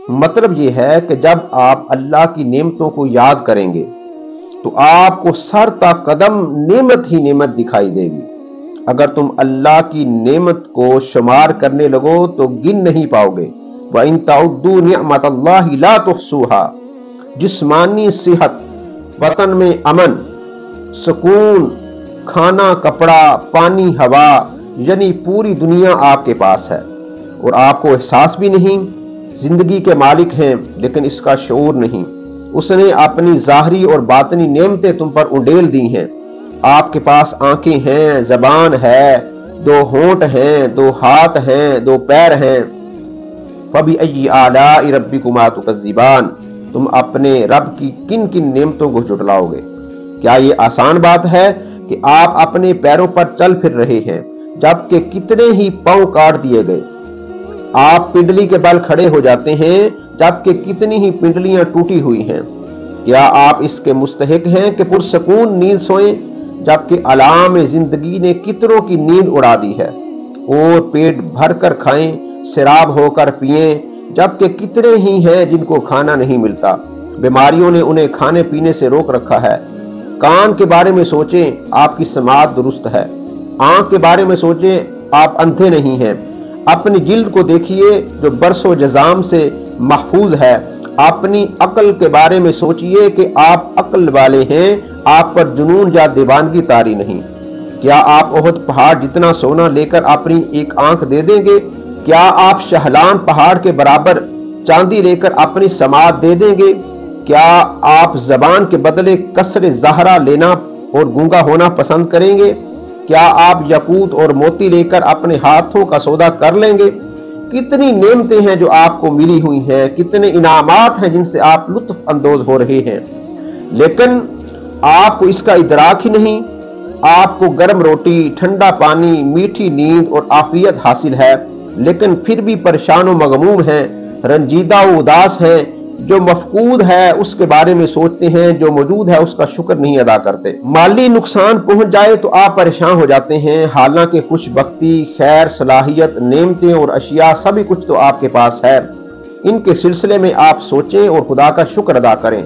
مطلب یہ ہے کہ جب آپ اللہ کی نعمتوں کو یاد کریں گے تو آپ کو سر تا قدم نعمت ہی نعمت دکھائی دے گی۔ اگر تم اللہ کی نعمت کو شمار کرنے لگو تو گن نہیں پاؤ گے۔ وَإِن تَعُدُّوا نِعْمَتَ اللَّهِ لَا تُحْصُوهَا۔ جسمانی صحت، وطن میں امن، سکون، کھانا کپڑا، پانی ہوا، یعنی پوری دنیا آپ کے پاس ہے اور آپ کو احساس بھی نہیں۔ زندگی کے مالک ہیں لیکن اس کا شعور نہیں۔ اس نے اپنی ظاہری اور باطنی نعمتیں تم پر انڈیل دی ہیں۔ آپ کے پاس آنکھیں ہیں، زبان ہے، 2 ہونٹ ہیں، 2 ہاتھ ہیں، 2 پیر ہیں۔ فَبِأَيِّ آلَاءِ رَبِّكُمَا تُكَذِّبَانِ۔ تم اپنے رب کی کن کن نعمتوں کو جھٹلاؤ گے؟ کیا یہ آسان بات ہے کہ آپ اپنے پیروں پر چل پھر رہے ہیں جبکہ کتنے ہی پاؤں کاٹ دیے گئے؟ آپ پنڈلی کے بل کھڑے ہو جاتے ہیں جبکہ کتنی ہی پنڈلیاں ٹوٹی ہوئی ہیں۔ کیا آپ اس کے مستحق ہیں کہ پرسکون نیند سوئیں جبکہ علام زندگی نے کتنوں کی نیند اڑا دی ہے؟ اور پیٹ بھر کر کھائیں، سیراب ہو کر پئیں جبکہ کتنے ہی ہیں جن کو کھانا نہیں ملتا۔ بیماریوں نے انہیں کھانے پینے سے روک رکھا ہے۔ کان کے بارے میں سوچیں، آپ کی سماعت درست ہے۔ آنکھ کے بارے میں سوچیں، آپ اندھے نہیں ہیں۔ اپنی جلد کو دیکھیے جو برس و جزام سے محفوظ ہے۔ اپنی عقل کے بارے میں سوچئے کہ آپ عقل والے ہیں، آپ پر جنون یا دیوانگی طاری نہیں۔ کیا آپ احد پہاڑ جتنا سونا لے کر اپنی ایک آنکھ دے دیں گے؟ کیا آپ شہلان پہاڑ کے برابر چاندی لے کر اپنی سماعت دے دیں گے؟ کیا آپ زبان کے بدلے کسر زہرا لینا اور گونگا ہونا پسند کریں گے؟ کیا آپ یاقوت اور موتی لے کر اپنے ہاتھوں کا سودا کر لیں گے؟ کتنی نعمتیں ہیں جو آپ کو ملی ہوئی ہیں، کتنے انعامات ہیں جن سے آپ لطف اندوز ہو رہے ہیں، لیکن آپ کو اس کا ادراک ہی نہیں۔ آپ کو گرم روٹی، ٹھنڈا پانی، میٹھی نیند اور عافیت حاصل ہے، لیکن پھر بھی پریشان و مغموم ہیں، رنجیدہ و اداس ہیں۔ جو مفقود ہے اس کے بارے میں سوچتے ہیں، جو موجود ہے اس کا شکر نہیں ادا کرتے۔ مالی نقصان پہنچ جائے تو آپ پریشان ہو جاتے ہیں، حالانکہ خوش بختی، خیر، صلاحیت، نعمتیں اور اشیاء سبھی کچھ تو آپ کے پاس ہے۔ ان کے سلسلے میں آپ سوچیں اور خدا کا شکر ادا کریں۔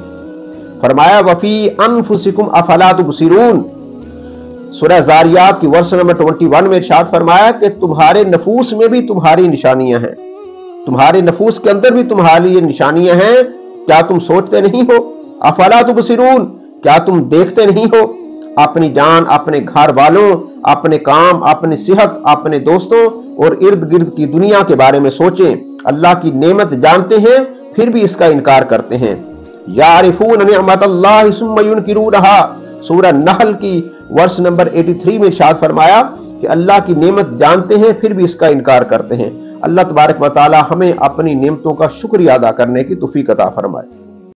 فرمایا وفی انفسکم افلا تبصرون۔ سورہ زاریات کی ورس نمبر 21 میں ارشاد فرمایا کہ تمہارے نفوس میں بھی تمہاری نشانیاں ہیں، تمہارے نفوس کے اندر بھی تمہاری یہ نشانیاں ہیں، کیا تم سوچتے نہیں ہو؟ افلا تبصرون، کیا تم دیکھتے نہیں ہو؟ اپنی جان، اپنے گھر والوں، اپنے کام، اپنی صحت، اپنے دوستوں اور ارد گرد کی دنیا کے بارے میں سوچیں۔ اللہ کی نعمت جانتے ہیں پھر بھی اس کا انکار کرتے ہیں۔ یعرفون نعمت اللہ ثم ینکرونہا۔ سورہ نحل کی ورس نمبر 83 میں ارشاد فرمایا کہ اللہ کی نعمت جانتے ہیں پھر بھی اس کا انکار کرتے ہیں۔ اللہ تبارک و تعالی ہمیں اپنی نعمتوں کا شکریہ ادا کرنے کی توفیق عطا فرمائے۔